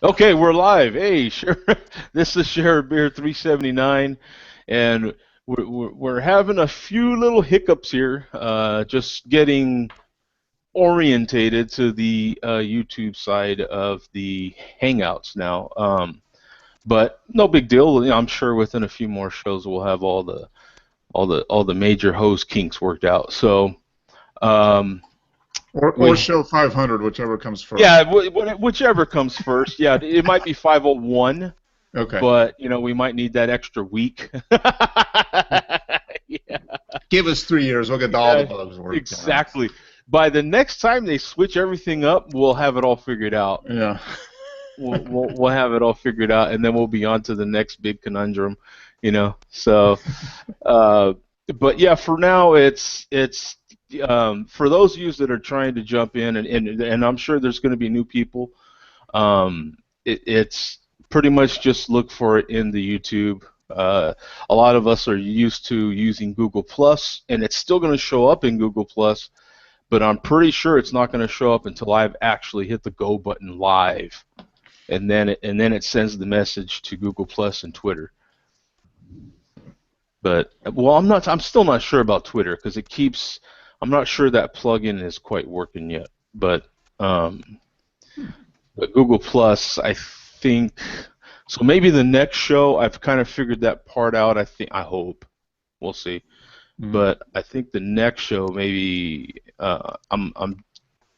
Okay, we're live. Hey, sure. This is Share Beer 379, and we're having a few little hiccups here. Just getting orientated to the YouTube side of the Hangouts now. But no big deal. You know, I'm sure within a few more shows we'll have all the major host kinks worked out. So. Um, Or show 500, whichever comes first. Yeah, whichever comes first. Yeah, it might be 501, Okay. but we might need that extra week. Yeah, Give us 3 years. We'll get all the yeah, bugs worked out. exactly. By the next time they switch everything up, we'll have it all figured out. Yeah. We'll have it all figured out, and then we'll be on to the next big conundrum. So, uh, but yeah, for now it's for those of you that are trying to jump in, and I'm sure there's going to be new people. It's pretty much just look for it in the YouTube. A lot of us are used to using Google Plus, and it's still going to show up in Google Plus, but I'm pretty sure it's not going to show up until I've actually hit the go button live, and then it sends the message to Google Plus and Twitter. But I'm still not sure about Twitter because I'm not sure that plugin is quite working yet. But Google Plus, I think. So maybe the next show, I've kind of figured that part out. I hope. We'll see. But I think the next show, maybe I'm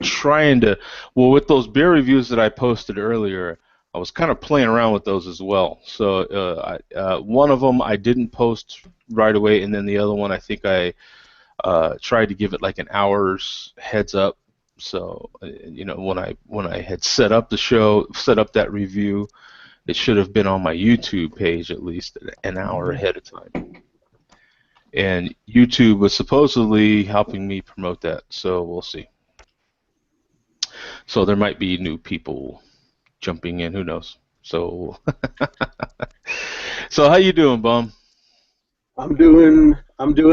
trying to. Well, with those beer reviews that I posted earlier, I was kind of playing around with those as well. So one of them I didn't post right away, and then the other one I think I tried to give it like an hour's heads up. So when I had set up the show, set up that review, it should have been on my YouTube page at least an hour ahead of time. And YouTube was supposedly helping me promote that, so we'll see. So there might be new people jumping in, who knows? So, so how you doing, Bum? I'm doing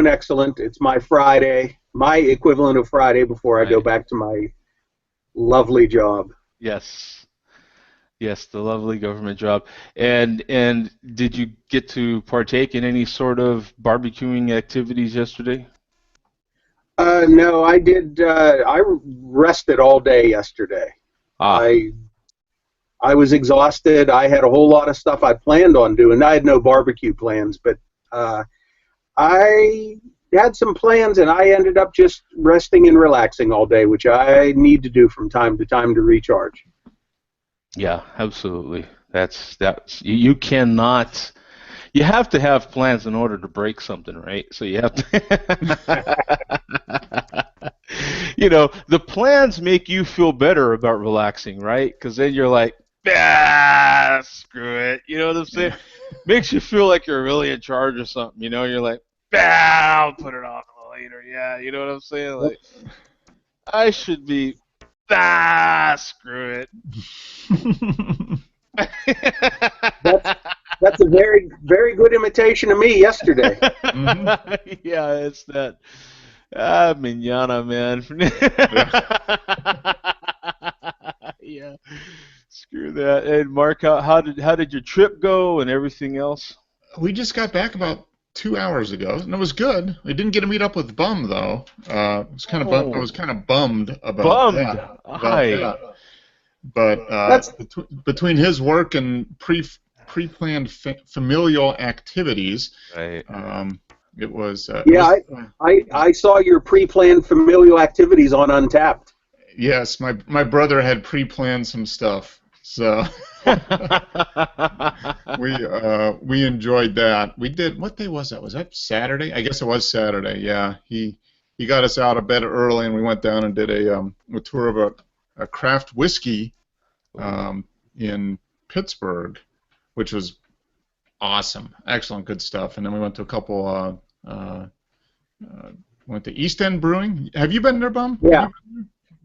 excellent. It's my Friday, my equivalent of Friday before I go back to my lovely job. Yes, the lovely government job. And did you get to partake in any sort of barbecuing activities yesterday? No, I did. I rested all day yesterday. Ah. I was exhausted. I had a whole lot of stuff I planned on doing. I had no barbecue plans, but I had some plans, and I ended up just resting and relaxing all day, which I need to do from time to time to recharge. Yeah, absolutely. That's you cannot. You have to have plans in order to break something, right? So you have to. The plans make you feel better about relaxing, right? Because then you're like, screw it. You know what I'm saying? Makes you feel like you're really in charge of something. You're like, I'll put it off a little later. Yeah, you know what I'm saying? Like, I should be, screw it. That's a very, very good imitation of me yesterday. Yeah, it's that manana, man. Yeah, screw that. And Mark, how did your trip go and everything else? We just got back about 2 hours ago, and it was good. We didn't get to meet up with Bum though. I was kind of bummed about that. Hi. But between his work and pre-planned familial activities, right. It was. I saw your pre-planned familial activities on Untapped. Yes, my brother had pre-planned some stuff, so we enjoyed that. We did. What day was that? Was that Saturday? I guess it was Saturday. Yeah, he got us out of bed early, and we went down and did a tour of a craft whiskey in Pittsburgh, which was awesome, excellent, good stuff. And then we went to a couple. Went to East End Brewing. Have you been there, Bum? Yeah.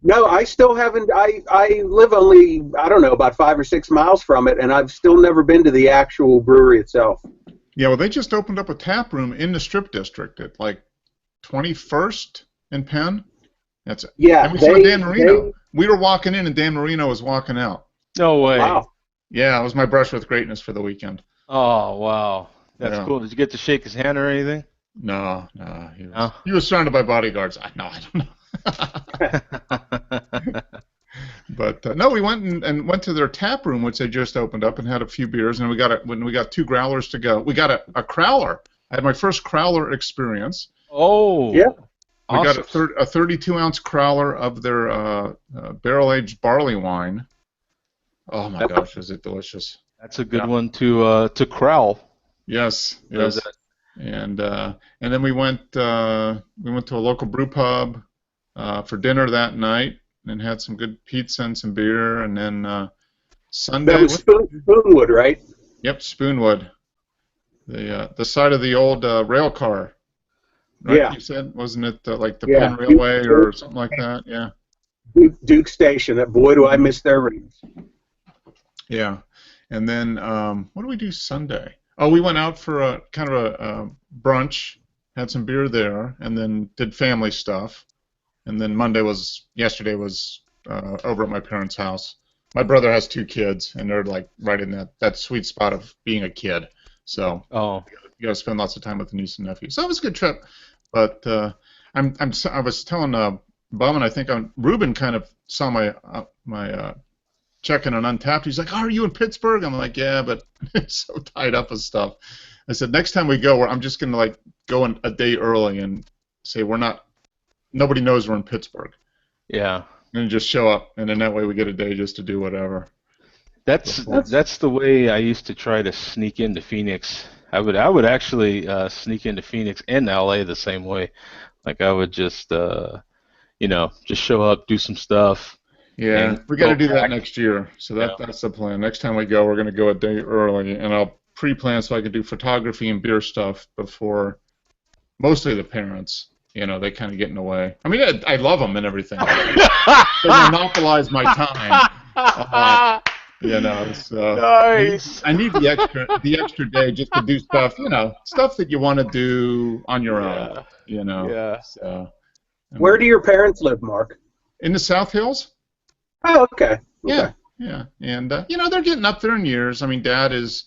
No, I still haven't. I live only, I don't know, about 5 or 6 miles from it, and I've still never been to the actual brewery itself. Yeah, well, they just opened up a tap room in the Strip District at like 21st and Penn. That's it. Yeah. And we saw Dan Marino. We were walking in, and Dan Marino was walking out. No way. Wow. Yeah, it was my brush with greatness for the weekend. Oh, wow. That's Yeah. cool. Did you get to shake his hand or anything? No, no, No. he was surrounded by bodyguards. No, I don't know. But no, we went and went to their tap room, which they just opened up, and had a few beers. And when we got two growlers to go. We got a crowler. I had my first crowler experience. Oh, Yeah. We got awesome. a 32-ounce crowler of their barrel-aged barley wine. Oh my gosh, is it delicious? That's a good Yeah. one to crowl. Yes, Is yes. that- And then we went to a local brew pub for dinner that night and had some good pizza and some beer. And then That Sunday, was Spoonwood, right? yep, Spoonwood, the site of the old rail car, right? Yeah. You said, wasn't it like the Yeah. Penn Railway or something like that? Yeah, Duke Station. Boy, do I miss their rings. yeah. And then what do we do Sunday? Oh, we went out for a kind of a brunch, had some beer there, and then did family stuff. And then yesterday was over at my parents' house. My brother has two kids, and they're like right in that sweet spot of being a kid. So Oh, you got to spend lots of time with the niece and nephew. So it was a good trip. But I was telling Bum, and I think Ruben kind of saw my checking on Untapped. He's like, "Oh, are you in Pittsburgh?" I'm like, "Yeah, but it's so tied up with stuff." I said, "Next time we go, I'm just gonna like go a day early and say we're not. Nobody knows we're in Pittsburgh, yeah. and just show up, and then that way we get a day just to do whatever." That's the way I used to try to sneak into Phoenix. I would actually sneak into Phoenix and LA the same way. Like I would just just show up, do some stuff, Yeah, and we got go to do that back. next year. So Yeah. that's the plan. Next time we go, we're gonna go a day early, and I'll pre-plan so I can do photography and beer stuff before mostly the parents. They kind of get in the way. I mean, I love them and everything. They monopolize my time. So Nice. I need the extra day just to do stuff, stuff that you want to do on your own, Yeah. you know. Yeah. So Where do your parents live, Mark? in the South Hills, Oh, okay. yeah, yeah, and they're getting up there in years. I mean, Dad is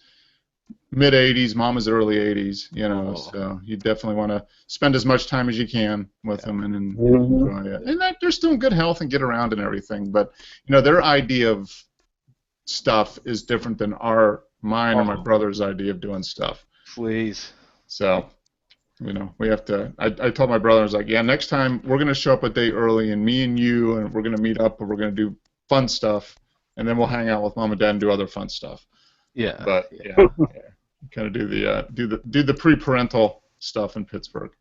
mid 80s, Mom is early 80s, Oh. so you definitely want to spend as much time as you can with them and Mhm. enjoy it. And they're still in good health and get around and everything, but their idea of stuff is different than mine or my brother's idea of doing stuff. Please. So, we have to. I told my brother, I was like, yeah, next time we're gonna show up a day early, and me and you, and we're gonna meet up, and we're gonna do fun stuff, and then we'll hang out with Mom and Dad and do other fun stuff. Yeah. But yeah, kind of do the pre-parental stuff in Pittsburgh.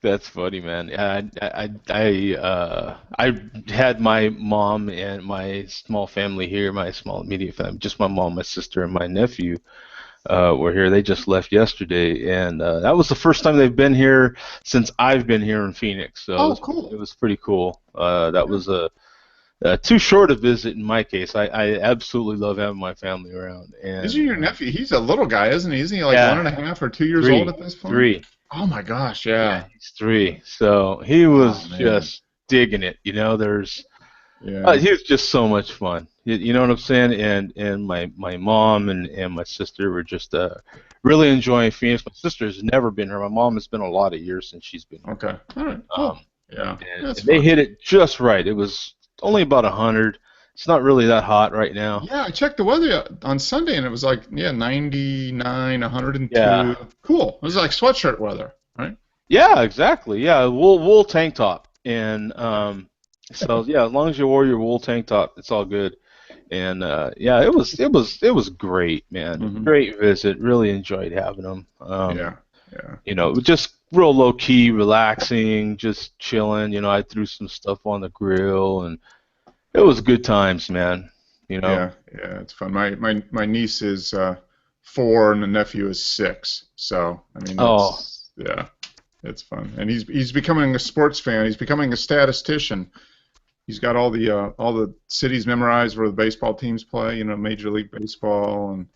That's funny, man. I had my mom and my small family here, my small immediate family, just my mom, my sister, and my nephew were here. They just left yesterday, and that was the first time they've been here since I've been here in Phoenix. So Oh, cool. it was pretty cool. That was too short a visit in my case. I absolutely love having my family around. And Isn't your nephew? He's a little guy, isn't he? Isn't he like Yeah. 1.5 or 2 years Three. old at this point? 3. Oh my gosh, Yeah, yeah. he's 3. So he was man. just digging it. There's Yeah. he was just so much fun. You know what I'm saying? And my mom and my sister were just really enjoying Phoenix. My sister has never been here. My mom has been a lot of years since she's been here. Okay. All right. Cool. Yeah. And That's they fun. hit it just right. It was only about 100. It's not really that hot right now. Yeah, I checked the weather on Sunday and it was like 99, 102. Yeah. Cool. It was like sweatshirt weather, right? Yeah, exactly. Yeah, wool tank top, and so yeah, as long as you wore your wool tank top, it's all good. And yeah, it was great, man. Mhm. Great visit. Really enjoyed having them. Yeah. Just real low key, relaxing, just chilling. I threw some stuff on the grill, and it was good times, man. Yeah, it's fun. My niece is 4 and the nephew is 6. So I mean, yeah, it's fun. And he's becoming a sports fan. He's becoming a statistician. He's got all the cities memorized where the baseball teams play. Major League Baseball, and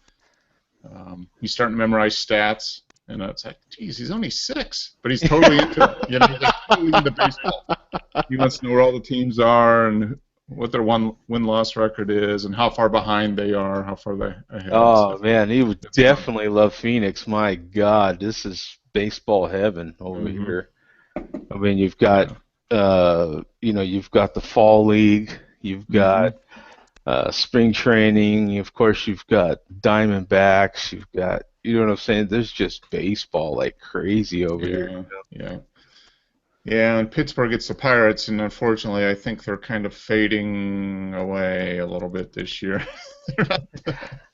he's starting to memorize stats. And it's like, geez, he's only 6, but he's totally into it. He's like totally into baseball. He wants to know where all the teams are and what their win-loss record is and how far behind they are, how far they ahead. Oh So man, he would it's fun. definitely love Phoenix. My God, this is baseball heaven over here. I mean, you've got you've got the fall league, you've got spring training, of course you've got Diamondbacks, you've got, you know what I'm saying? There's just baseball like crazy over here. Yeah, yeah. Yeah, and Pittsburgh gets the Pirates, and unfortunately, I think they're kind of fading away a little bit this year. What are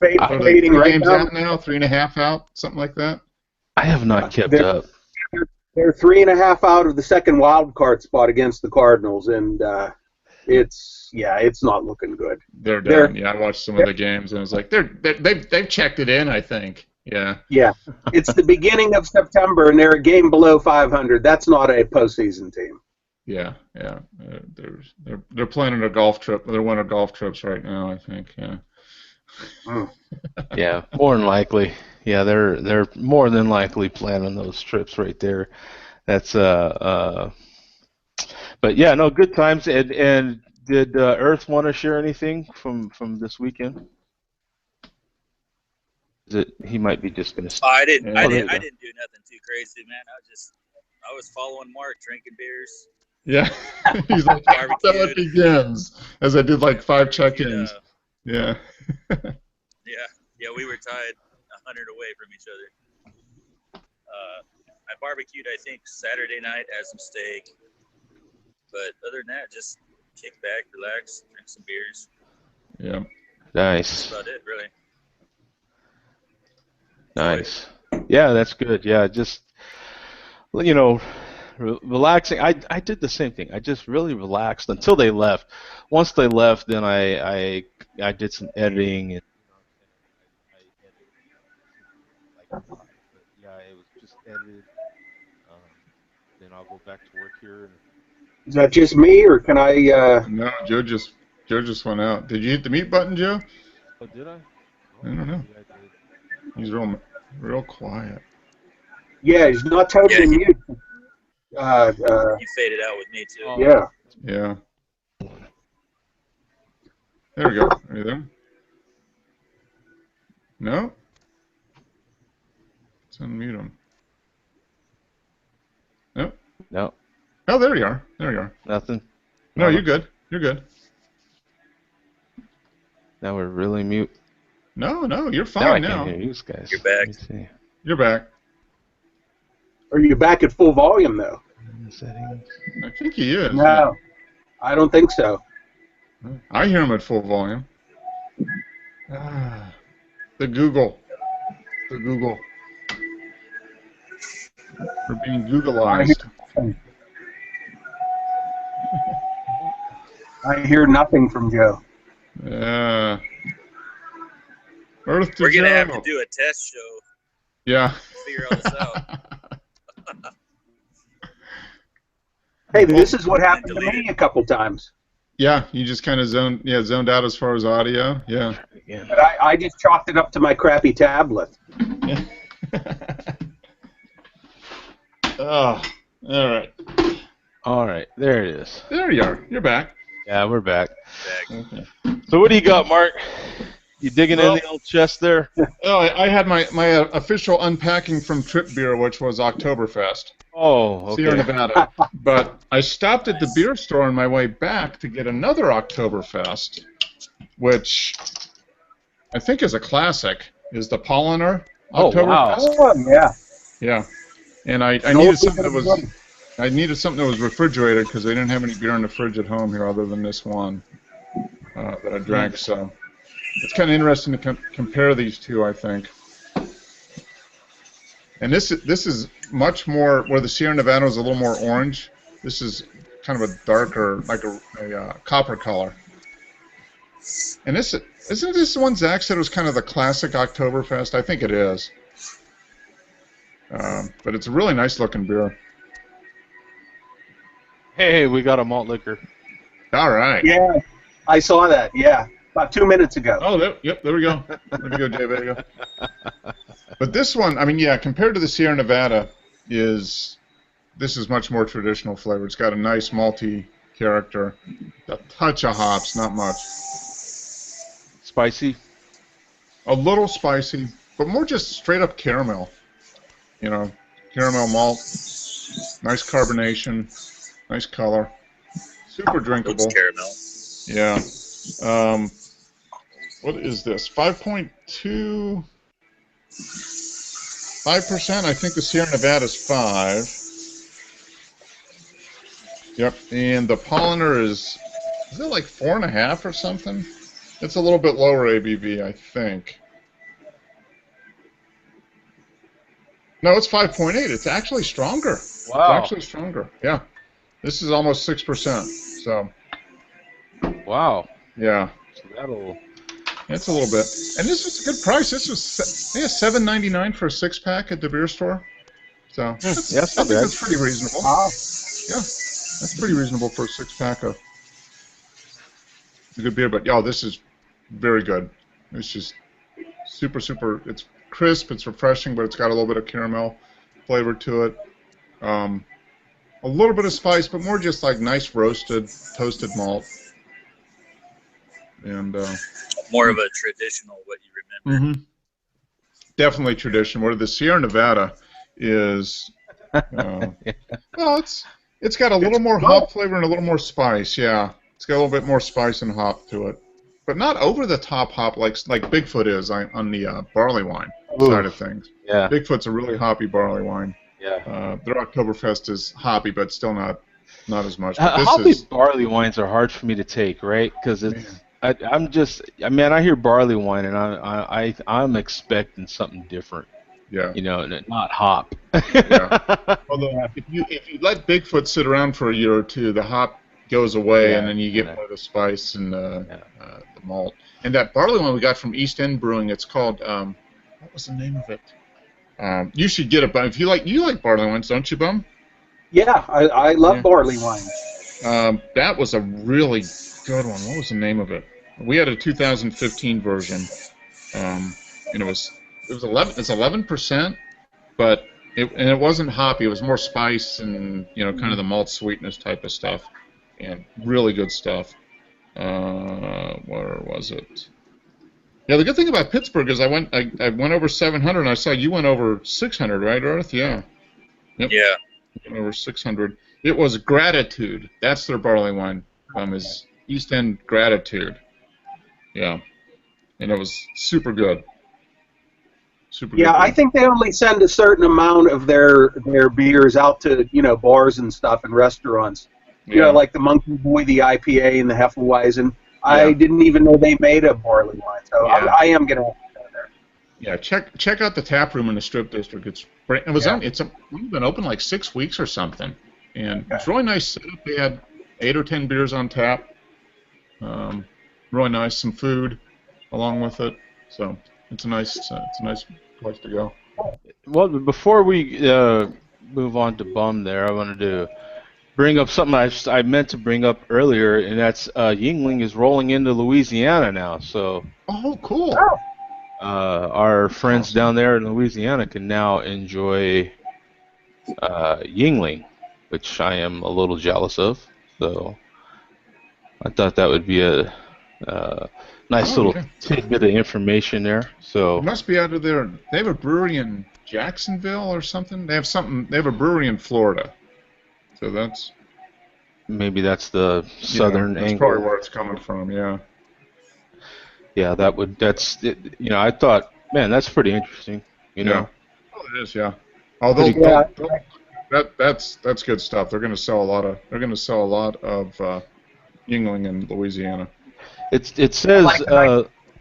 they, Fading three right games now. out now? 3.5 out? Something like that? I have not kept They're, up. they're 3.5 out of the second wild card spot against the Cardinals, and it's not looking good. They're They're done. Yeah, I watched some of the games, and it's like they've checked it in, I think. Yeah. Yeah, it's the beginning of September, and they're a game below 500. That's not a postseason team. Yeah, yeah. They're planning a golf trip. They're one of golf trips right now, I think. Yeah. Yeah, more than likely. Yeah, they're more than likely planning those trips right there. That's but yeah, no, good times. And did Earth want to share anything from this weekend? Is it he might be just gonna? Oh, I didn't. Yeah. I Oh, there didn't. you I go. didn't do nothing too crazy, man. I was following Mark, drinking beers, Yeah. He's like, until it barbecued. begins, as I did like 5 barbecued, check-ins. Yeah. Yeah. We were tied 100 away from each other. I barbecued, I think, Saturday night, had some steak. But other than that, just kick back, relax, drink some beers. Yeah. Nice, That's about it, really. nice. Yeah, that's good. Yeah, just relaxing. I did the same thing. I just really relaxed until they left. Once they left, then I did some editing and I edited like live. But yeah, it was just edited. Um, then I'll go back to work here. And Is that just me, or can I? No, Joe just went out. Did you hit the mute button, Joe? oh, did I? I don't know. Maybe I did. He's real quiet. Yeah, he's not totally Yeah, mute. You faded out with me, too. Oh. Yeah. Yeah. There we go. Are you there? No? Let's unmute him. No? No, Oh, there you are. There you are. nothing. No, you're good. You're good. Now we're really mute. No, you're Now I fine can now. hear you guys. You're back. Let me see. You're back. Are you back at full volume though? Settings. I think he is. No, I don't think so. I hear him at full volume. The Google. We're being Googleized. I hear nothing from Joe. Earth to We're going to have Joe. to do a test show Yeah. to figure all this out. Hey, this is what happened to me a couple times. Yeah, you just kind of zoned out as far as audio. Yeah. Again. But I just chalked it up to my crappy tablet. Oh, all right. All right, there it is. There you are. You're back. Yeah, we're back. Back. Okay. So what do you got, Mark? You digging Well- in the old chest there? Oh, I had my official unpacking from Trip Beer, which was Oktoberfest. Oh, Sierra okay. Nevada. But I stopped at the beer store on my way back to get another Oktoberfest, which I think is a classic, is the Polliner Oh, wow. Oktoberfest. Oh, yeah. Yeah. And I needed something that was refrigerated because they didn't have any beer in the fridge at home here other than this one that I drank. So it's kind of interesting to compare these two, I think. And this is much more, where the Sierra Nevada is a little more orange. This is kind of a darker, like a copper color. And isn't this the one Zach said was kind of the classic Oktoberfest? I think it is. But it's a really nice looking beer. Hey, we got a malt liquor. All right. Yeah, I saw that. Yeah, about 2 minutes ago. Oh, there we go. There we go, Dave. There you go. But this one, I mean, yeah, compared to the Sierra Nevada, this is much more traditional flavor. It's got a nice malty character. A touch of hops, not much. Spicy. A little spicy, but more just straight up caramel. You know, caramel malt, nice carbonation, nice color, super drinkable. Looks caramel. Yeah. What is this? 5.2. 5%. I think the Sierra Nevada is 5. Yep. And the Polliner is it like 4.5 or something? It's a little bit lower ABV, I think. No, it's 5.8. It's actually stronger. It's Wow. actually stronger. Yeah. This is almost 6%. So, Wow. yeah. So that'll. It's a little bit. And this was a good price. This was $7.99 for a 6-pack at the beer store. So, that's, Yeah, that's I not think bad. that's pretty reasonable. Wow. Yeah. That's pretty reasonable for a 6-pack of a good beer. But, yeah, this is very good. It's just super, super. It's crisp. It's refreshing, but it's got a little bit of caramel flavor to it. A little bit of spice, but more just like nice roasted, toasted malt. And More of a traditional what you remember. Definitely tradition. Where the Sierra Nevada is, well, it's got a little more hop flavor and a little more spice. Yeah, it's got a little bit more spice and hop to it, but not over the top hop like Bigfoot is on the barley wine side of things. Yeah. Bigfoot's a really hoppy barley wine. Yeah. Their Oktoberfest is hoppy, but still not as much. But this Hoppy is barley wines are hard for me to take, right? Because it's. I'm just. I mean, I hear barley wine, and I'm expecting something different. yeah. You know, not hop. Yeah. Although if you let Bigfoot sit around for a year or two, the hop goes away, Yeah, and then you get more of the spice and the malt. And that barley one we got from East End Brewing, it's called what was the name of it? You should get it, Bum. If you like barley wines, don't you, Bum? Yeah, I love barley wine. That was a really good one. What was the name of it? We had a 2015 version, and it was 11%, but it wasn't hoppy. It was more spice and kind of the malt sweetness type of stuff, and really good stuff. Where was it? Yeah, the good thing about Pittsburgh is I went over 700, and I saw you went over 600, right, Earth? Yeah. Yep. Yeah. Went over 600. It was Gratitude. That's their barley wine. Is East End Gratitude. Yeah, and it was super good. Super Yeah, good. I think they only send a certain amount of their beers out to bars and stuff and restaurants. You know, like the Monkey Boy, the IPA, and the Hefeweizen. I didn't even know they made a barley wine, so I am gonna have to go there. Yeah, check out the tap room in the Strip District. It's only been open like 6 weeks or something, and it's really nice setup. They had 8 or 10 beers on tap. Really nice, some food along with it. So it's a nice place to go. Well, before we move on to Bum, there, I wanted to bring up something I meant to bring up earlier, and that's Yingling is rolling into Louisiana now. So, oh, cool. Our friends down there in Louisiana can now enjoy Yingling, which I am a little jealous of. So, I thought that would be a nice little tidbit of information there. So, it must be out of there. They have a brewery in Jacksonville or something. They have a brewery in Florida. So that's maybe that's the southern that's angle. probably where it's coming from. Yeah. Yeah, that's it. I thought, man, that's pretty interesting. Oh, it is. Yeah. Although that's good stuff. They're going to sell a lot of Yingling in Louisiana. It says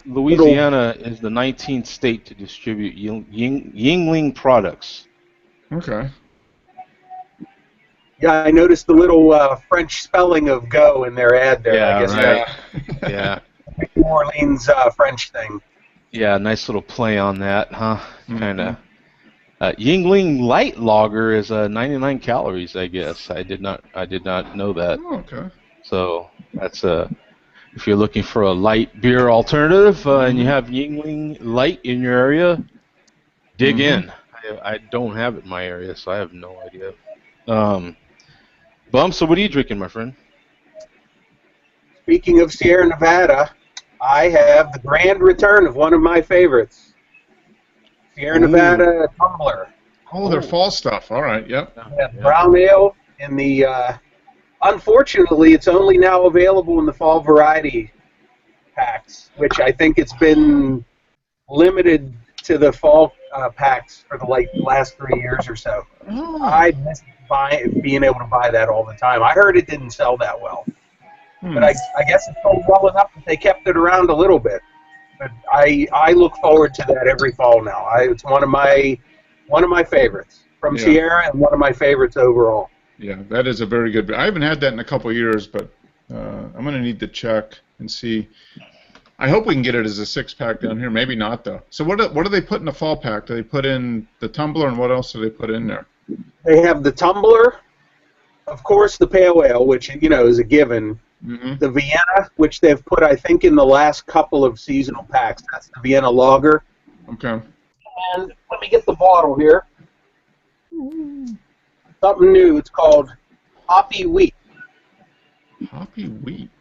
Louisiana is the 19th state to distribute Yingling products. Okay. Yeah, I noticed the little French spelling of "go" in their ad there. Yeah, I guess right. Yeah. New Orleans French thing. Yeah, nice little play on that, huh? Kind of. Yingling Light Lager is 99 calories, I guess. I did not know that. Oh, okay. So that's if you're looking for a light beer alternative and you have Yingling Light in your area, dig in. I don't have it in my area, so I have no idea. Bum, so what are you drinking, my friend? speaking of Sierra Nevada, I have the grand return of one of my favorites, Sierra Nevada Tumbler. Oh, their fall stuff. All right, yep. Yeah, brown ale in the. Unfortunately, it's only now available in the fall variety packs, which I think it's been limited to the fall packs for the last 3 years or so. Oh. I miss being able to buy that all the time. I heard it didn't sell that well, but I guess it sold well enough that they kept it around a little bit. But I look forward to that every fall now. It's one of my favorites from Sierra and one of my favorites overall. Yeah, that is a very good. I haven't had that in a couple of years, but I'm going to need to check and see. I hope we can get it as a 6-pack down here. Maybe not, though. So what do they put in the fall pack? Do they put in the tumbler, and what else do they put in there? They have the tumbler, of course, the pale ale, which is a given. Mm-hmm. The Vienna, which they've put, I think, in the last couple of seasonal packs. That's the Vienna Lager. Okay. And let me get the bottle here. Something new. It's called Hoppy Wheat. Hoppy Wheat.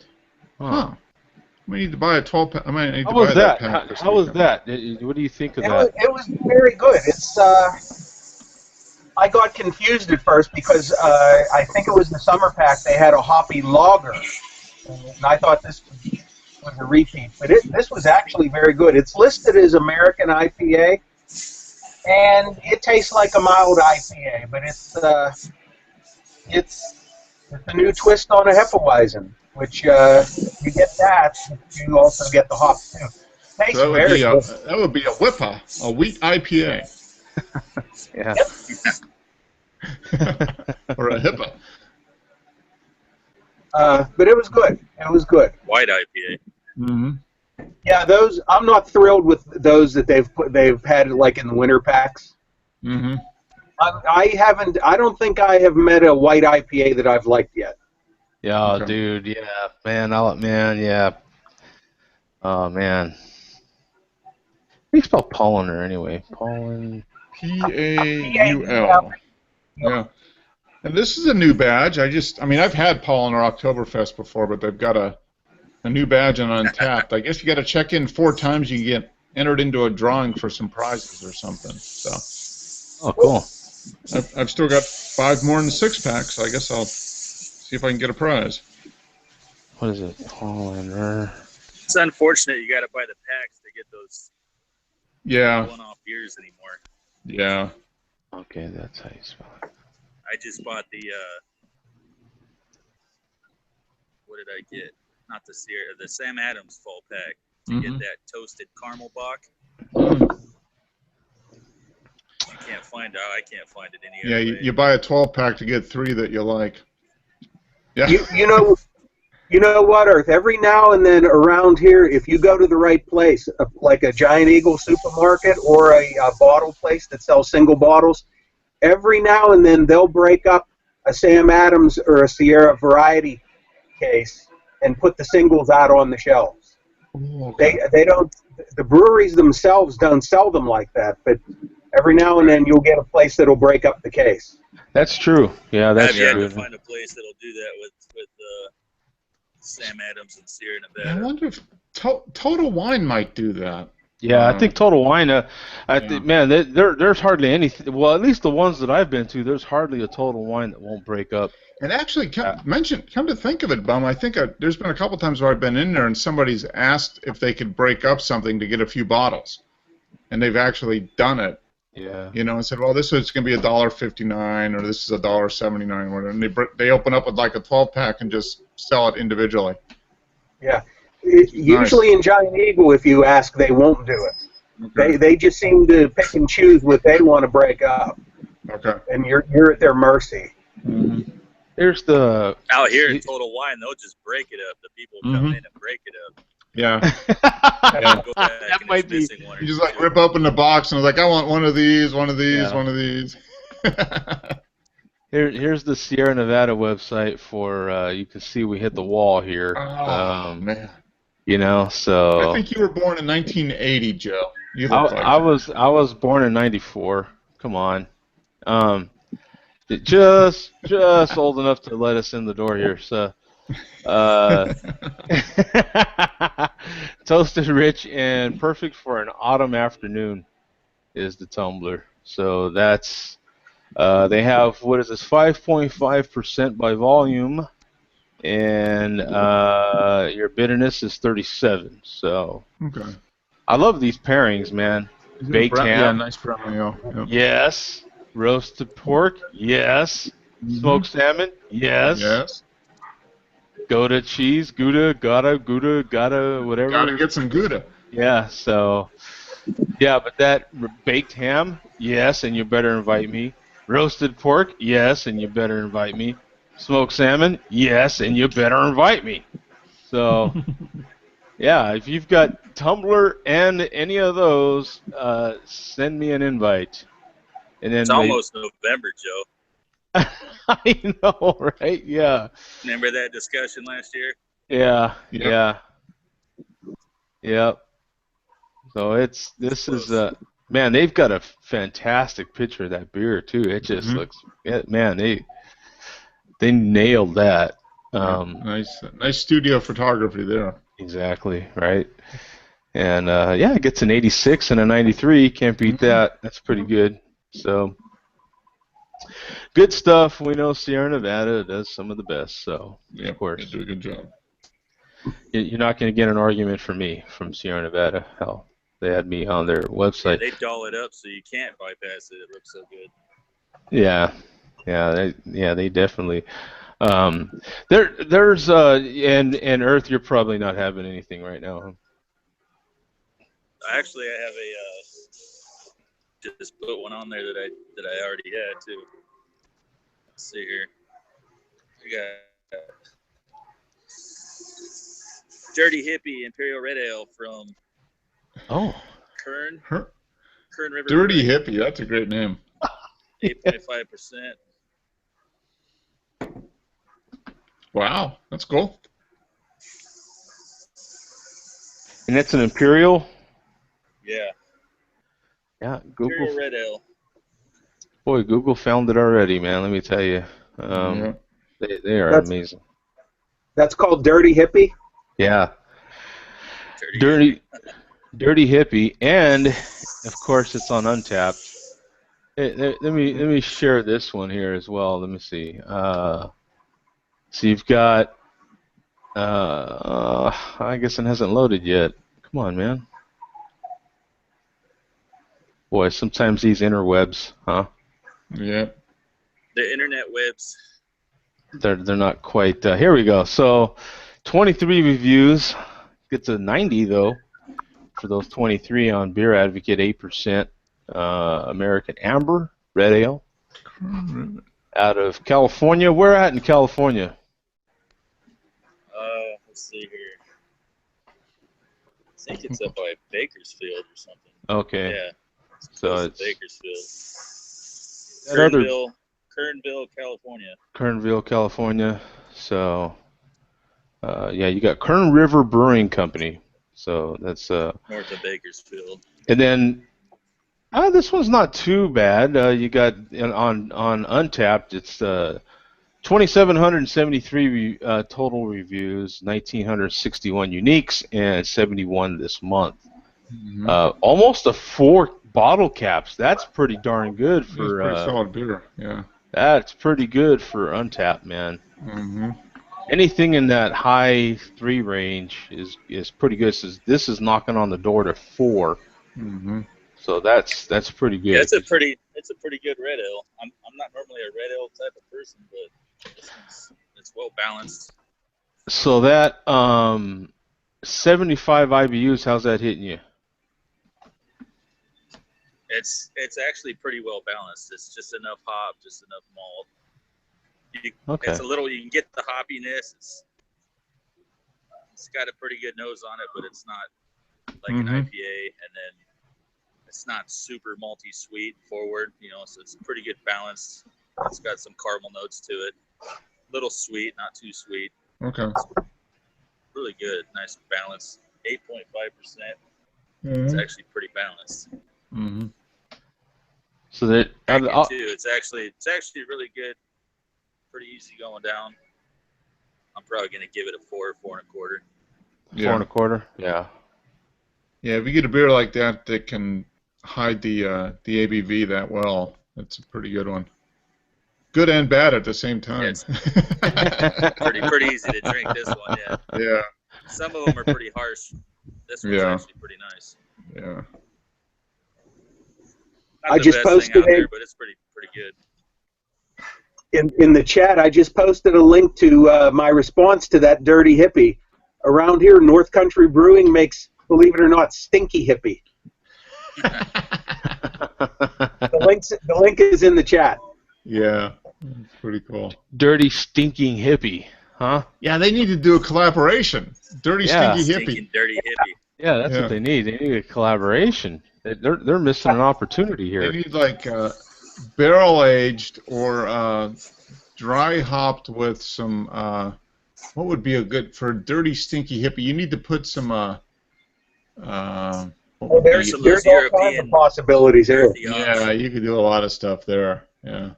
Huh. We need to buy a 12-pack. I might need to How buy was that? pack. How was that? What do you think of that? It was very good. It's I got confused at first because I think it was the summer pack. They had a hoppy lager, and I thought this was a repeat. But this was actually very good. It's listed as American IPA, and it tastes like a mild IPA, but it's a new twist on a Hefeweizen, which you get that, but you also get the hops too. Tastes So that would be a whipper, a wheat IPA. Yeah. Or a HIPAA. But it was good. It was good. White IPA. Mm-hmm. Yeah, those I'm not thrilled with those that they've had like in the winter packs. Mm-hmm. I don't think I have met a white IPA that I've liked yet. Yeah, Okay. dude. Yeah, man. Yeah. Oh man. How do you spell polliner anyway? Pollen. P-A-U-L. Yeah. And this is a new badge. I've had Polliner Oktoberfest before, but they've got a new badge on Untapped. I guess you got to check in 4 times. You get entered into a drawing for some prizes or something. So. Oh, cool. I've still got 5 more in the 6-pack, so I guess I'll see if I can get a prize. What is it? Polliner. It's unfortunate you got to buy the packs to get those one-off beers anymore. Yeah. Okay, that's how you spell it. I just bought the what did I get? Not the Sierra, the Sam Adams fall pack to get that toasted caramel bock. You can't find I can't find it any other way. You buy a 12-pack to get 3 that you like. Yeah. You know what, Earth? Every now and then around here, if you go to the right place, like a Giant Eagle supermarket or a bottle place that sells single bottles, every now and then they'll break up a Sam Adams or a Sierra variety case and put the singles out on the shelves. Oh, okay. They don't. The breweries themselves don't sell them like that, but every now and then you'll get a place that'll break up the case. That's true. Yeah, that's I've yet true. to find a place that'll do that with Sam Adams and Sierra I Nevada. wonder if Total Wine might do that. Yeah, I think Total Wine. Man, there's hardly anything. Well, at least the ones that I've been to, there's hardly a Total Wine that won't break up. And actually, come to think of it, Bum, I think there's been a couple times where I've been in there and somebody's asked if they could break up something to get a few bottles, and they've actually done it. Yeah. And said, well, this is going to be $1.59 or this is $1.79, whatever. And they open up with like a 12-pack and just sell it individually. Yeah. Usually in Giant Eagle, if you ask, they won't do it. Okay. They just seem to pick and choose what they want to break up. Okay. And you're at their mercy. Mm-hmm. There's the out here in Total Wine, they'll just break it up. The people come in and break it up. Yeah. That might be. You just like rip open the box and like, I want one of these, one of these, one of these. Here's the Sierra Nevada website for. You can see we hit the wall here. Oh man. So. I think you were born in 1980, Joe. You look like I was born in '94. Come on. Just old enough to let us in the door here. So. Uh, toasted, rich, and perfect for an autumn afternoon is the tumbler. So that's they have what is this 5.5% by volume, and your bitterness is 37. So Okay. I love these pairings, man. Is it a Baked brown? Yeah, ham, nice brown ale. Yep. yes. Roasted pork, yes. Mm-hmm. Smoked salmon, yes. Yes. Gouda cheese, Gouda, gotta, Got to whatever. get some Gouda. Yeah, so, yeah, but that baked ham, yes, and you better invite me. Roasted pork, yes, and you better invite me. Smoked salmon, yes, and you better invite me. So, yeah, if you've got Tumblr and any of those, send me an invite. And It's then maybe, almost November, Joe. I know, right? Yeah, Remember that discussion last year? yeah, Yep. yeah, yeah. So It's this is close. man, they've got a fantastic picture of that beer too. It just Mm-hmm. looks, yeah, man, they nailed that. Yep. Nice studio photography there. Exactly, right? And yeah, it gets an 86 and a 93. Can't beat Mm-hmm. that. That's pretty good. So good stuff. We know Sierra Nevada does some of the best. So of Yep. They course, do a good job. you're not going to get an argument from me from Sierra Nevada. Hell, they had me on their Yeah, website. they doll it up so you can't bypass it. It looks so good. Yeah, yeah, they definitely. There's and Earth, you're probably not having anything right now, huh? Actually, I have a just put one on there that I already had too. Let's see here. We got Dirty Hippie Imperial Red Ale from Oh, Kern Her, River Dirty Brewing, Hippie. That's a great name. 8.5%. Wow. That's cool. and it's an Imperial. Yeah, Yeah, Imperial Red Ale. Boy, Google found it already, man. Let me tell you, Yeah. they are That's amazing. that's called Dirty Hippie. Yeah, Dirty. dirty, dirty hippie, and of course it's on Untapped. Let me share this one here as well. Let me see. So you've got. I guess it hasn't loaded yet. Come on, man. Boy, sometimes these interwebs, huh? Yep. The internet webs. They're not quite. Here we go. So, 23 reviews. Gets a 90 though for those 23 on Beer Advocate, 8%. American Amber Red Ale out of California. Where at in California? Let's see here. I think it's up by Bakersfield or something. Okay, Yeah, it's so close it's to Bakersfield. that other Kernville, California. Kernville, California. So, yeah, you got Kern River Brewing Company. So that's North of Bakersfield. and then this one's not too bad. You got on Untapped, it's 2,773 total reviews, 1,961 uniques, and 71 this month. Mm-hmm. Almost a 4 bottle caps. That's pretty darn good That's pretty for. solid beer. Yeah. That's pretty good for Untapped, man. Mm-hmm. Anything in that high 3 range is pretty good. This is knocking on the door to 4. Mm-hmm. So that's pretty Yeah, good. it's a pretty good red ale. I'm not normally a red ale type of person, but this one's it's well balanced. So that 75 IBUs, how's that hitting you? It's actually pretty well balanced. It's just enough hop, just enough malt. Okay. It's a little. You can get the hoppiness. It's got a pretty good nose on it, but it's not like an IPA, and then it's not super malty sweet forward. So it's pretty good balance. It's got some caramel notes to it. Little sweet, not too sweet. Okay. It's really good. Nice balance. 8.5%. Mm-hmm. It's actually pretty balanced. Mm-hmm. So that Too. It's actually really good. Pretty easy going down. I'm probably gonna give it a 4.25. Yeah. 4.25. Yeah. Yeah, if you get a beer like that that can hide the ABV that well, that's a pretty good one. Good and bad at the same time. Yeah, pretty easy to drink this one. Yeah. Yeah. Some of them are pretty harsh. This one's actually pretty nice. Yeah. Not I the just best thing posted out there, but it's pretty good. in the chat. I just posted a link to my response to that dirty hippie. Around here, North Country Brewing makes, believe it or not, stinky hippie. The link is in the chat. Yeah, it's pretty cool. Dirty, stinking hippie, huh? Yeah, they need to do a collaboration. Dirty, stinky hippie. Stinking dirty hippie. Yeah, that's what they need. They need a collaboration. They're missing an opportunity here. They need like barrel aged or dry hopped with some. What would be a good for a dirty, stinky hippie? You need to put some. There's all kinds of possibilities here. Yeah, you could do a lot of stuff there. Yeah.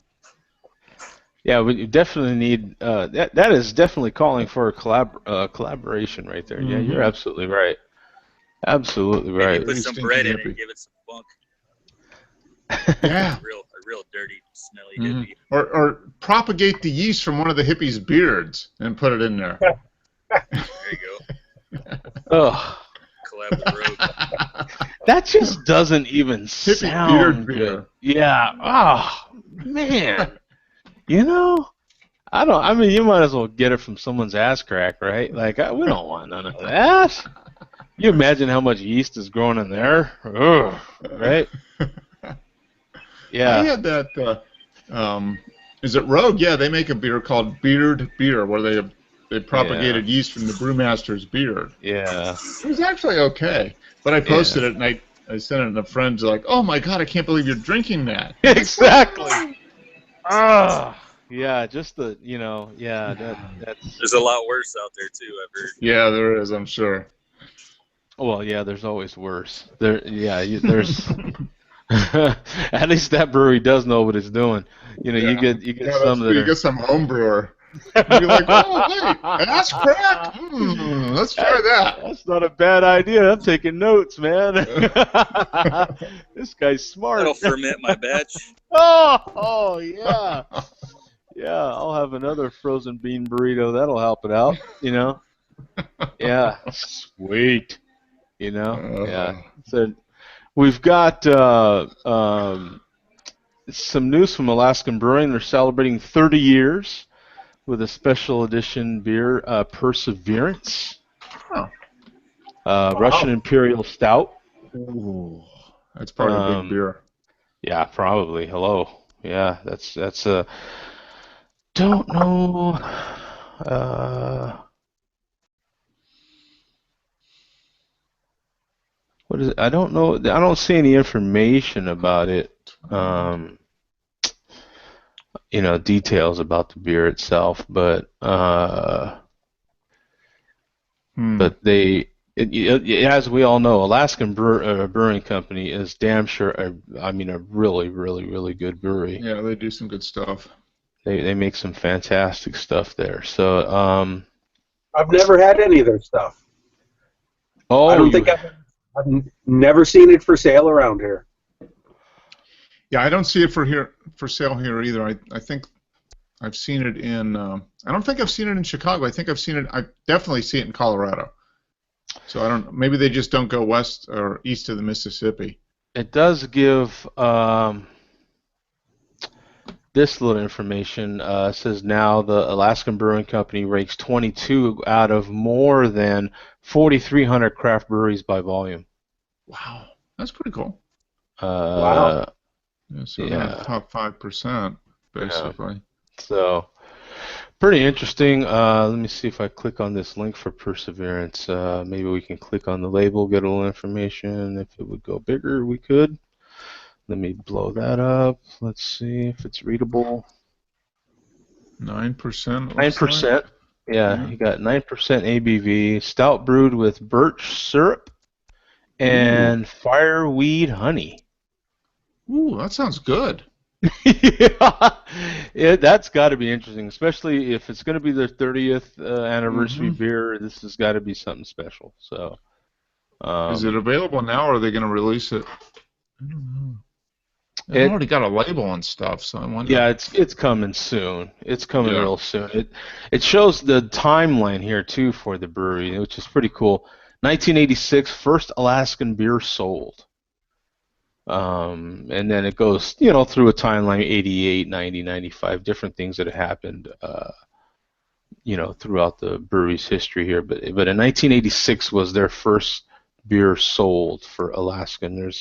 Yeah, we definitely need that is definitely calling for a collaboration right there. Yeah, you're absolutely right. Absolutely right. Maybe put some bread in it and give it some funk. Yeah. A real dirty, smelly hippie. Or propagate the yeast from one of the hippies' beards and put it in there. There you go. Oh. Collab with Rogue. That just doesn't even sound good. Yeah. Oh, man. You know, I mean, you might as well get it from someone's ass crack, right? Like, we don't want none of that. You imagine how much yeast is growing in there? Ugh, right? Yeah. I had that. Is it Rogue? Yeah, they make a beer called Beard Beer, where they propagated yeast from the brewmaster's beard. Yeah. It was actually okay, but I posted it and I sent it to friends like, "Oh my God, I can't believe you're drinking that." Exactly. Yeah, just that's. There's a lot worse out there too, I've heard. Yeah, there is, I'm sure. Well, yeah, there's always worse. There's. At least that brewery does know what it's doing. You know, you get some that you get some home brewer. You're like, oh wait, ass crack. Let's try that. That's not a bad idea. I'm taking notes, man. This guy's smart. That'll ferment my batch. Oh yeah. Yeah, I'll have another frozen bean burrito. That'll help it out, you know. Yeah, sweet. You know, yeah. So we've got some news from Alaskan Brewing. They're celebrating 30 years with a special edition beer, Perseverance. Russian Imperial Stout. Ooh, that's probably a big beer. Yeah, probably. Hello. Yeah, that's a. Don't know. What is it? I don't know. I don't see any information about it. Details about the beer itself, but as we all know, Alaskan Brewing Company is damn sure. A really, really, really good brewery. Yeah, they do some good stuff. They make some fantastic stuff there. So I've never had any of their stuff. Oh, I don't think I've never seen it for sale around here. Yeah, I don't see it for sale here either. I think I've seen it in. I don't think I've seen it in Chicago. I think I've seen it. I definitely see it in Colorado. So I don't. Maybe they just don't go west or east of the Mississippi. It does give this little information. Says now the Alaskan Brewing Company ranks 22 out of more than 4,300 craft breweries by volume. Wow, that's pretty cool. Wow. Yeah, so they're top 5%, basically. Yeah. So, pretty interesting. Let me see if I click on this link for Perseverance. Maybe we can click on the label, get a little information. If it would go bigger, we could. Let me blow that up. Let's see if it's readable. 9%. 9%. Yeah, you got 9% ABV. Stout brewed with birch syrup and fireweed honey. Ooh, that sounds good. Yeah, that's got to be interesting, especially if it's going to be their 30th anniversary Hmm. beer. This has got to be something special. So, Is it um, available now, or are they going to release it? I don't know. It it already got a label and stuff, so I wonder. yeah, it's coming soon. It's coming Yeah. real soon. It shows the timeline here too for the brewery, which is pretty cool. 1986, first Alaskan beer sold. And then it goes, through a timeline, 88, 90, 95, different things that have happened, throughout the brewery's history here. But in 1986 was their first beer sold for Alaskan.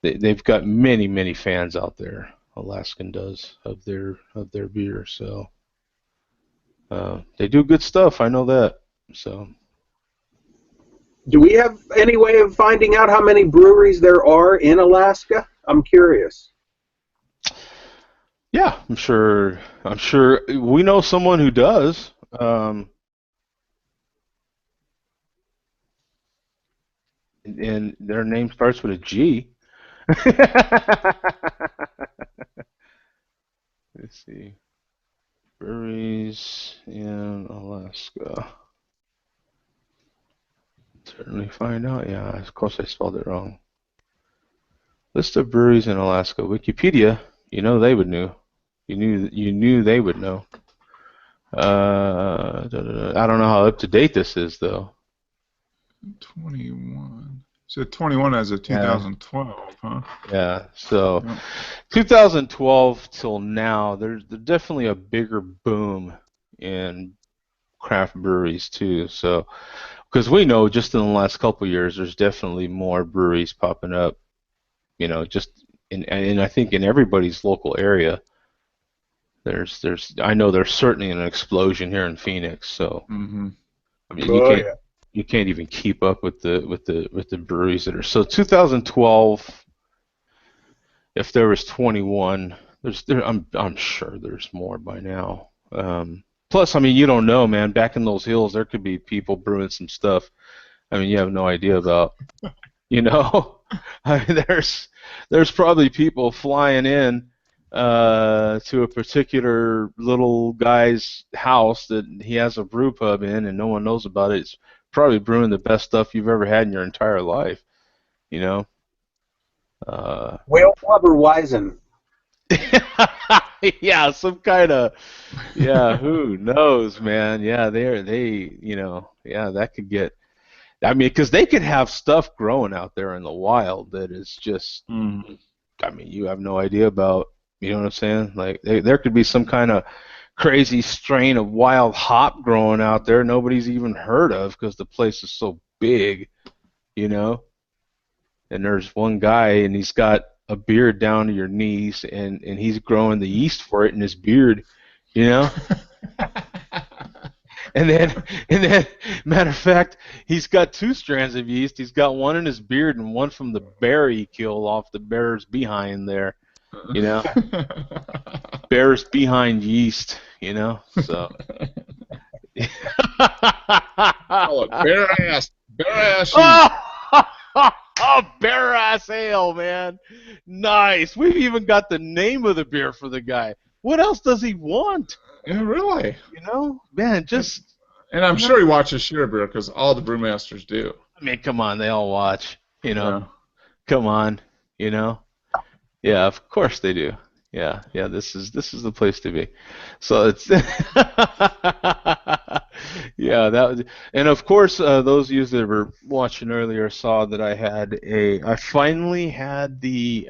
They've got many, many fans out there. Alaskan does of their beer. So they do good stuff. I know that. So Do we have any way of finding out how many breweries there are in Alaska? I'm curious. yeah, I'm sure. I'm sure we know someone who does. And their name starts with a G. Let's see. Breweries in Alaska. Certainly find out. Yeah, of course I spelled it wrong. List of breweries in Alaska. Wikipedia. They would know. You knew they would know. I don't know how up to date this is though. 21. So 21 as of Yeah. 2012, huh? Yeah. So Yeah. 2012 till now, there's definitely a bigger boom in craft breweries too. So because we know just in the last couple of years, there's definitely more breweries popping up. Just and I think in everybody's local area, I know there's certainly an explosion here in Phoenix. So Mm-hmm. I mean, you Oh can't yeah. you can't even keep up with the breweries that are. So 2012, if there was 21, I'm sure there's more by now. Plus, I mean, you don't know, man. Back in those hills, there could be people brewing some stuff. I mean, you have no idea about. You know, I mean, there's probably people flying in to a particular little guy's house that he has a brew pub in, and no one knows about it. It's probably brewing the best stuff you've ever had in your entire life. You know. Uh, Whale Club or Weizen? yeah, some kind of yeah. Who knows, man? Yeah, yeah, that could get. I mean, because they could have stuff growing out there in the wild that is just. Mm-hmm. I mean, you have no idea about. You know what I'm saying? Like there could be some kind of crazy strain of wild hop growing out there nobody's even heard of because the place is so big. You know. And there's one guy and he's got a beard down to your knees and he's growing the yeast for it in his beard, you know? And then and then matter of fact, he's got two strands of yeast. He's got one in his beard and one from the bear he killed off the bear's behind there, you know? Bear's behind yeast, you know? So Oh, bare ass yeast. Oh, bear ass ale, man. Nice. We've even got the name of the beer for the guy. What else does he want? Yeah, really. Man, just, And I'm sure he watches Share Beer because all the brewmasters do. I mean, come on, they all watch, Yeah. come on, you know. Yeah, of course they do. Yeah, yeah, this is the place to be. So it's yeah, that was, and of course those of you that were watching earlier saw that I finally had the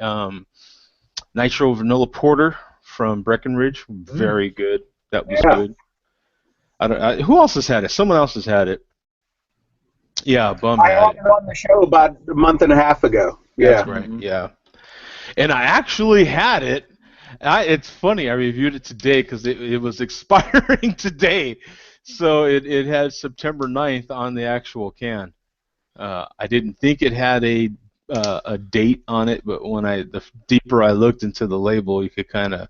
Nitro Vanilla Porter from Breckenridge. Very good. That was Yeah. good. Who else has had it? Someone else has had it. Yeah, Bum I had had it. it on the show about a month and a half ago. That's Yeah. right. Mm-hmm. Yeah. And I actually had it. It's funny. I reviewed it today because it was expiring today, so it had September 9th on the actual can. I didn't think it had a date on it, but the deeper I looked into the label, you could kind of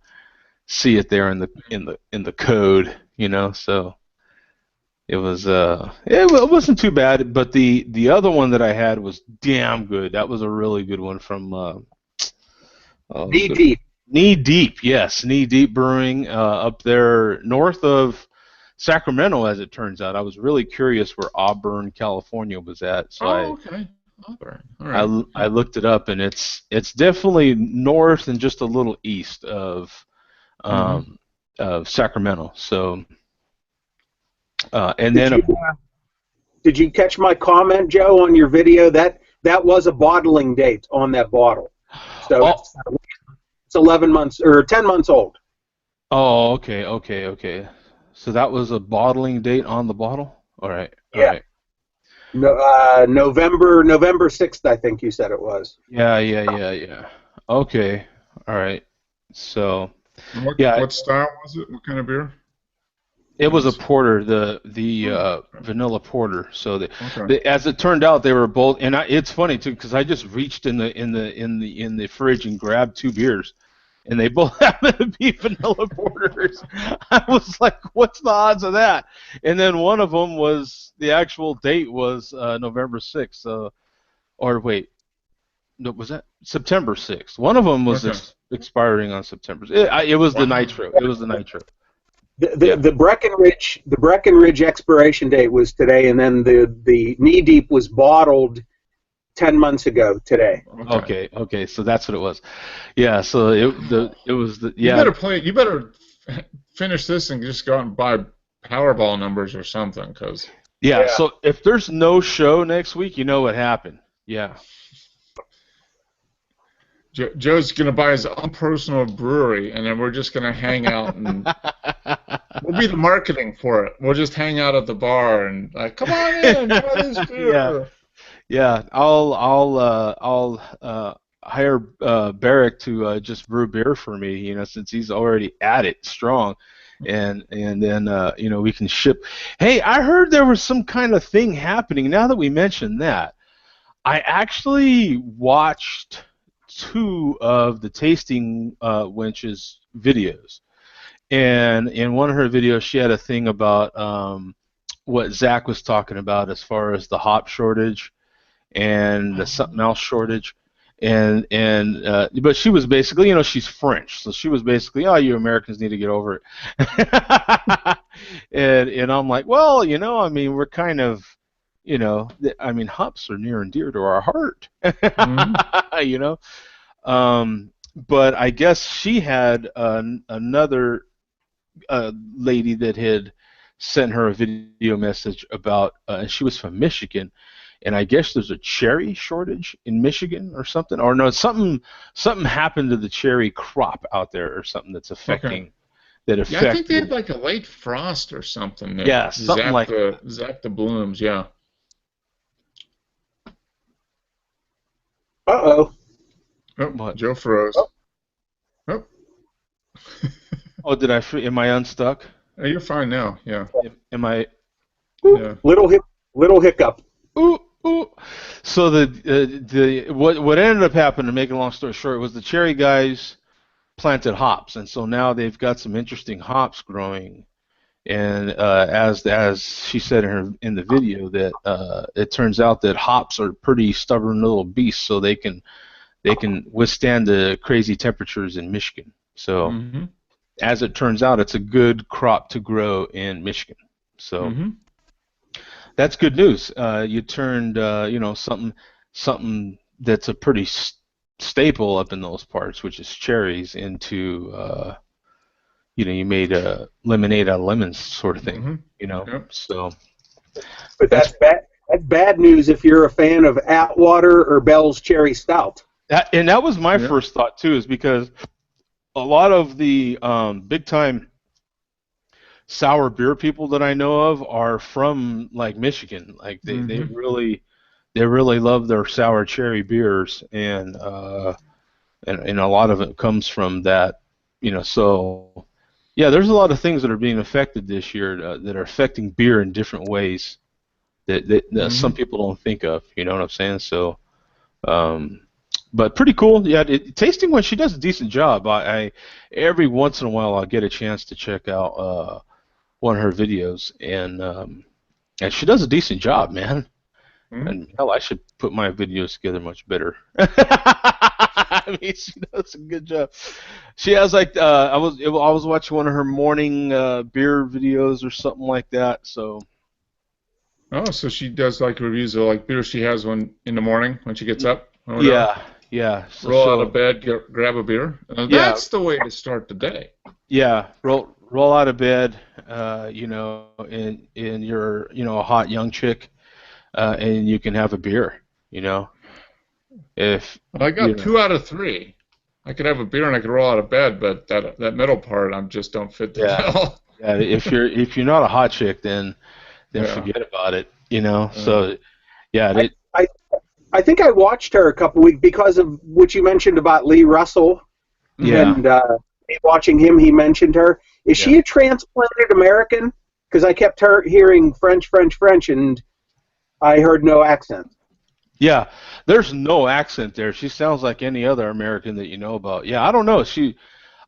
see it there in the code. So it wasn't too bad. But the other one that I had was damn good. That was a really good one from. Oh, good. DT. Knee Deep, yes, Knee Deep Brewing up there north of Sacramento, as it turns out. I was really curious where Auburn, California was at, so Oh, okay. All right. All I, right. I looked it up, and it's definitely north and just a little east Mm-hmm. of Sacramento. So, and Did then you did you catch my comment, Joe, on your video? That was a bottling date on that bottle, so oh, it's 11 months or 10 months old. oh, okay. So that was a bottling date on the bottle. All right, all Yeah. right. No, November 6th, I think you said it was. Yeah. Okay, all right. So, And what yeah, what style was it? What kind of beer? it It was a was. porter, the Oh, vanilla porter. So okay. as it turned out, they were both, and it's funny too because I just reached in the fridge and grabbed two beers, and they both happened to be vanilla porters. I was like, "What's the odds of that?" And then one of them was the actual date was November 6th, or wait, no, was that September 6th? One of them was Okay. expiring on September. It was the Wow. nitro. It was the nitro. The, the, Yeah. the Breckenridge expiration date was today, and then the Knee Deep was bottled 10 months ago today. Okay. So that's what it was. Yeah. So it was the You yeah better play. You better finish this and just go out and buy Powerball numbers or something, because yeah. So if there's no show next week, you know what happened. Yeah. Joe's gonna buy his own personal brewery, and then we're just gonna hang out, and we'll be the marketing for it. We'll just hang out at the bar and like, come on in, try this beer. Yeah. I'll hire Barrick to just brew beer for me. Since he's already at it strong, and then we can ship. Hey, I heard there was some kind of thing happening. Now that we mentioned that, I actually watched two of the tasting wenches videos, and in one of her videos, she had a thing about what Zach was talking about as far as the hop shortage and the something else shortage. And but she was basically, she's French, so she was basically, oh, you Americans need to get over it. and I'm like, well, I mean, we're kind of, I mean, hops are near and dear to our heart, Mm-hmm. you know. But I guess she had another lady that had sent her a video message about, and she was from Michigan, and I guess there's a cherry shortage in Michigan or something, or no, something happened to the cherry crop out there or something that's Okay. affecting Yeah, I think they had affected. like a late frost or something that Yeah, something like zapped the blooms. Yeah. Uh-oh. Oh, what? Joe froze. Oh, Oh, am I unstuck? oh, you're fine now. Yeah. Am I? Oop, Yeah. little hiccup. Ooh, ooh. So what ended up happening, to make a long story short, was the cherry guys planted hops, and so now they've got some interesting hops growing. And as she said in the video, that it turns out that hops are pretty stubborn little beasts, so they can withstand the crazy temperatures in Michigan. So Mm-hmm. as it turns out, it's a good crop to grow in Michigan. So Mm-hmm. that's good news. You turned something that's a pretty staple up in those parts, which is cherries, into you made a lemonade out of lemons sort of thing. Mm-hmm. Yep. So But that's that's bad. That's bad news if you're a fan of Atwater or Bell's Cherry Stout. that was my Yep. first thought too, is because a lot of the big time sour beer people that I know of are from like Michigan. Like Mm-hmm. they really love their sour cherry beers, and a lot of it comes from that. So yeah, there's a lot of things that are being affected this year that are affecting beer in different ways that some Mm-hmm. people don't think of. You know what I'm saying? So, um, but pretty cool. Yeah, tasting one, she does a decent job. I every once in a while I'll get a chance to check out one of her videos, and she does a decent job, man. And hell, I should put my videos together much better. I mean, she does a good job. She has like I was watching one of her morning beer videos or something like that. So Oh, so she does like reviews of like beer she has one in the morning when she gets up or whatever. yeah. So Roll out of bed, grab a beer. Yeah. That's the way to start the day. Yeah, roll out of bed, you know, and you're, you know, a hot young chick, and you can have a beer, you know. If Well, I got 2 out of 3. I could have a beer and I could roll out of bed, but that middle part I just don't fit the bill. Yeah, if you're not a hot chick, then forget about it, you know. So yeah, I think I watched her a couple weeks because of what you mentioned about Lee Russell. Yeah. And watching him, he mentioned her. Is she a transplanted American? Because I kept hearing French, and I heard no accent. Yeah, there's no accent there. She sounds like any other American that you know about. Yeah, I don't know.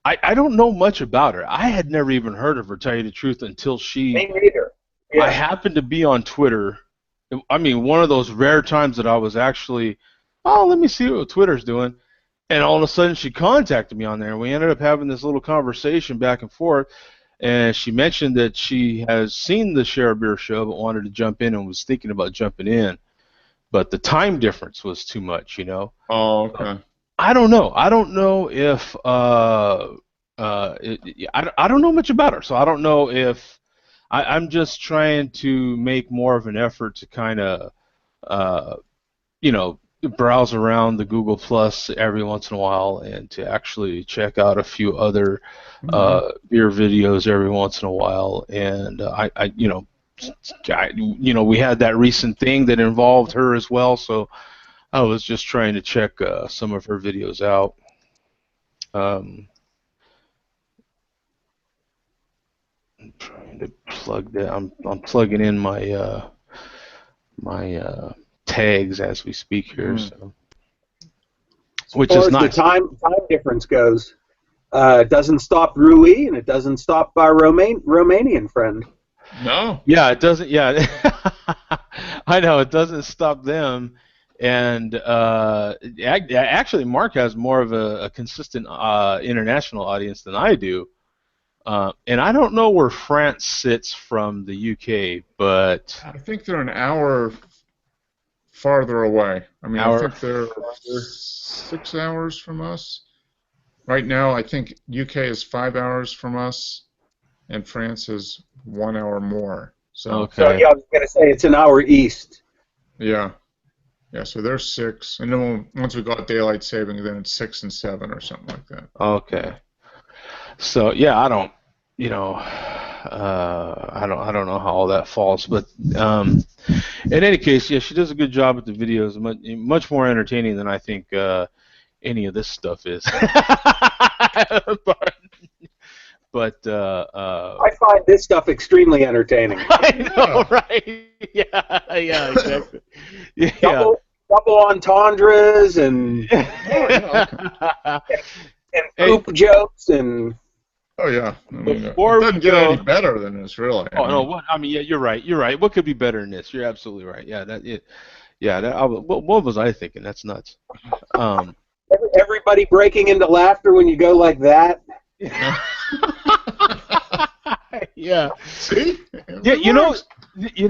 I don't know much about her. I had never even heard of her, tell you the truth, until she. Me neither. Yeah. I happened to be on Twitter. I mean, one of those rare times that I was actually, oh, let me see what Twitter's doing. And all of a sudden she contacted me on there, and we ended up having this little conversation back and forth. And she mentioned that she has seen the Share a Beer show but wanted to jump in and was thinking about jumping in. But the time difference was too much, you know. Oh, okay. I don't know. I don't know if I don't know much about her, so I don't know if I'm just trying to make more of an effort to kind of you know, browse around the Google Plus every once in a while and to actually check out a few other beer videos every once in a while. And we had that recent thing that involved her as well, so I was just trying to check some of her videos out. I'm trying to plug that. I'm plugging in my my tags as we speak here. So, which as far is as nice. The time difference goes, it doesn't stop Rui, and it doesn't stop our Romanian friend. No. Yeah, it doesn't. Yeah, I know it doesn't stop them. And actually, Mark has more of a consistent international audience than I do. And I don't know where France sits from the UK, but I think they're an hour farther away. I mean, I think they're 6 hours from us. Right now, I think UK is 5 hours from us, and France is 1 hour more. So, yeah, I was going to say it's an hour east. Yeah. Yeah, so they're 6, and then once we got daylight saving, then it's 6 and 7 or something like that. Okay. So yeah, I don't, you know, I don't know how all that falls, but in any case, yeah, she does a good job with the videos, much more entertaining than I think any of this stuff is. But I find this stuff extremely entertaining. I know, right? Yeah, exactly. Yeah. Double entendres and poop jokes and. Oh yeah, I mean, it Before doesn't get any better than this, really. Oh no, what I mean, yeah, you're right. What could be better than this? You're absolutely right. Yeah, what was I thinking? That's nuts. Everybody breaking into laughter when you go like that. Yeah. See? Yeah, you know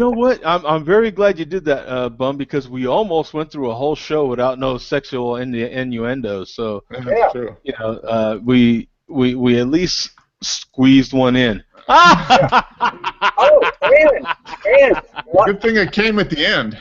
what? I'm very glad you did that, Bum, because we almost went through a whole show without no sexual innuendo. So that's true. You know, we at least squeezed one in. Oh, and good thing it came at the end.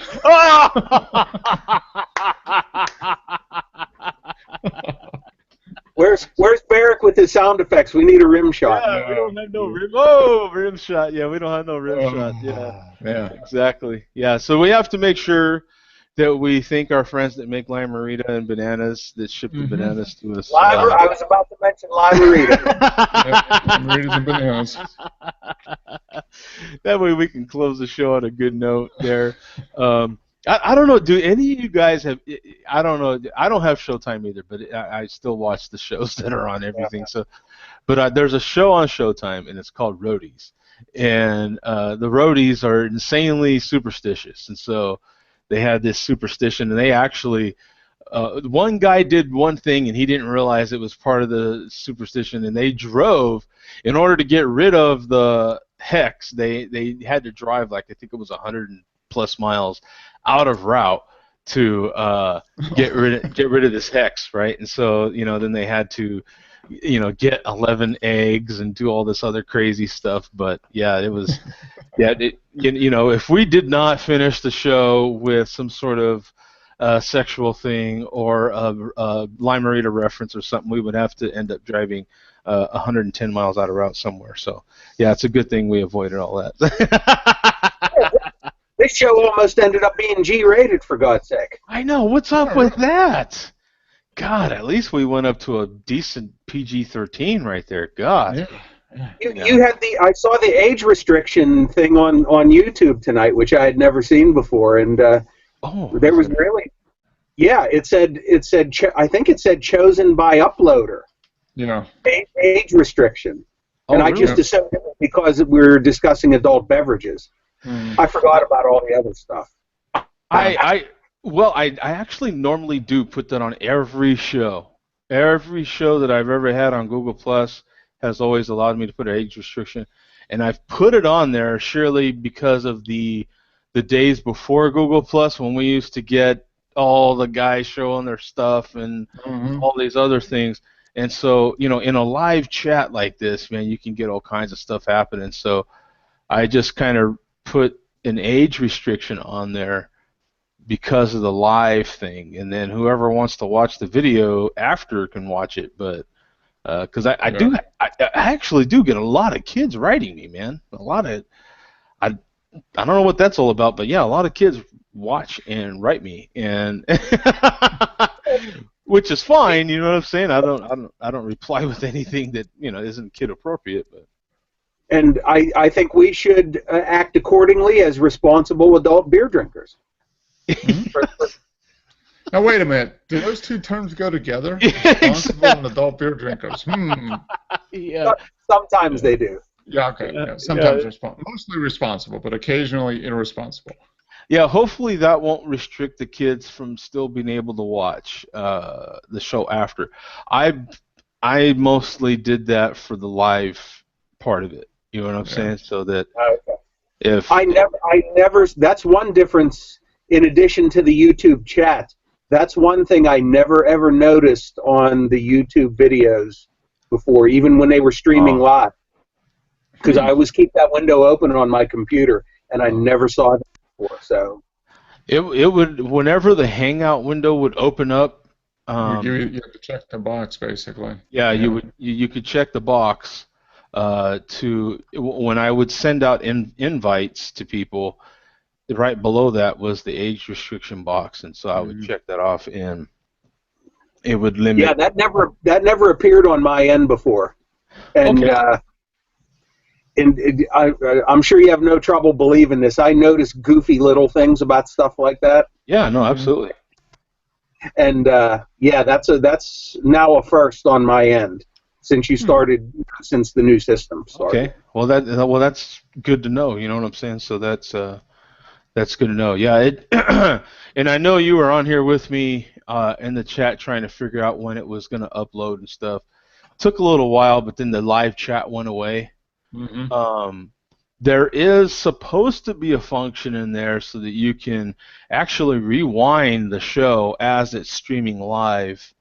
Where's Barrick with his sound effects? We need a rim shot. Yeah, we don't have no rim. Oh, rim shot. Yeah, we don't have no rim shot. Yeah, exactly. Yeah, so we have to make sure that we thank our friends that make Lime-A-Rita and bananas that ship the bananas to us. I was about to mention Lime-A-Rita. Lime-A-Ritas and bananas. That way we can close the show on a good note there. I don't know. Do any of you guys have? I don't know. I don't have Showtime either, but I still watch the shows that are on everything. So, but there's a show on Showtime, and it's called Roadies, and the Roadies are insanely superstitious, and so they had this superstition, and they actually one guy did one thing and he didn't realize it was part of the superstition, and they drove in order to get rid of the hex. They had to drive like I think it was 100 plus miles out of route to get rid of this hex, right? And so then they had to get 11 eggs and do all this other crazy stuff. But yeah, it was if we did not finish the show with some sort of sexual thing or a Limerita reference or something, we would have to end up driving 110 miles out of route somewhere. So, yeah, it's a good thing we avoided all that. This show almost ended up being G-rated, for God's sake. I know. What's up with that? God, at least we went up to a decent PG-13 right there. God. Yeah. You had I saw the age restriction thing on YouTube tonight, which I had never seen before, and there was really, it said I think it said chosen by uploader. Yeah. Age restriction, and I just assumed it was because we were discussing adult beverages. I forgot about all the other stuff. I actually normally do put that on every show. Every show that I've ever had on Google Plus has always allowed me to put an age restriction, and I've put it on there surely because of the days before Google Plus when we used to get all the guys showing their stuff and all these other things. And so, in a live chat like this, man, you can get all kinds of stuff happening. So I just kind of put an age restriction on there because of the live thing, and then whoever wants to watch the video after can watch it. But because I actually do get a lot of kids writing me, man. A lot of I don't know what that's all about, but yeah, a lot of kids watch and write me, and which is fine. You know what I'm saying? I don't reply with anything that isn't kid appropriate, but. And I think we should act accordingly as responsible adult beer drinkers. Now wait a minute. Do those two terms go together? Responsible and adult beer drinkers. Yeah. Sometimes they do. Yeah. Okay. Yeah. Sometimes mostly responsible, but occasionally irresponsible. Yeah. Hopefully that won't restrict the kids from still being able to watch the show after. I mostly did that for the live part of it. You know what I'm saying? So that if I never. That's one difference. In addition to the YouTube chat, that's one thing I never ever noticed on the YouTube videos before, even when they were streaming live. Because I always keep that window open on my computer, and I never saw it before. So it would, whenever the Hangout window would open up. You have to check the box, basically. Yeah, you could check the box. When I would send out invites to people, right below that was the age restriction box, and so I would check that off, and it would limit. Yeah, that never appeared on my end before, and I'm sure you have no trouble believing this. I notice goofy little things about stuff like that. Yeah, no, absolutely. And that's now a first on my end. Since you started, since the new system started. Okay, well that's good to know. You know what I'm saying? So that's good to know. Yeah, and I know you were on here with me in the chat trying to figure out when it was going to upload and stuff. Took a little while, but then the live chat went away. There is supposed to be a function in there so that you can actually rewind the show as it's streaming live.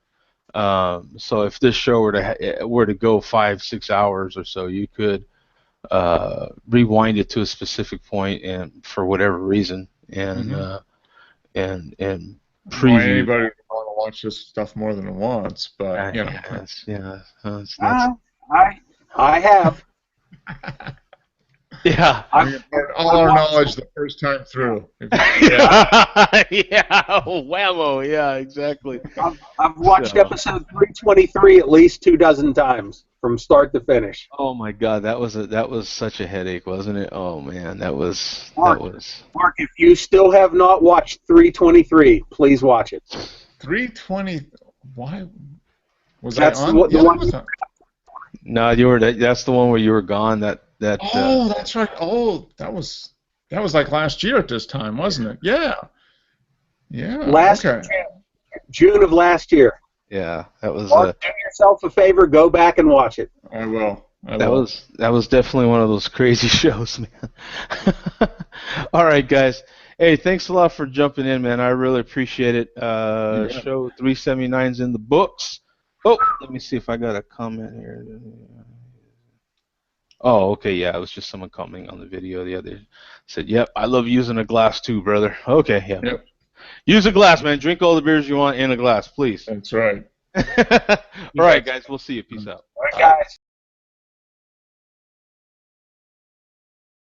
So if this show were to go 5-6 hours or so, you could rewind it to a specific point and for whatever reason and preview. Anybody would want to watch this stuff more than once, but I have. Yeah. All our knowledge the first time through. Whammo. Yeah, exactly. I've watched episode 323 at least 24 times from start to finish. Oh my God, that was such a headache, wasn't it? Oh man, that was. Mark, if you still have not watched 323, please watch it. 320. Why? Was That's I on? The one. No, you were. That's the one where you were gone. That's right. Oh, that was like last year at this time, wasn't it? Yeah. Yeah. Last Okay. June of last year. Yeah, that was Mark, do yourself a favor, go back and watch it. I will. that was definitely one of those crazy shows, man. All right, guys. Hey, thanks a lot for jumping in, man. I really appreciate it. You bet. Show 379's in the books. Oh, let me see if I got a comment here. Oh, okay, yeah, it was just someone commenting on the video the other said, "Yep, I love using a glass too, brother." Okay, yeah. Yep. Use a glass, man. Drink all the beers you want in a glass, please. That's right. All right, guys, we'll see you. Peace out. All right, guys.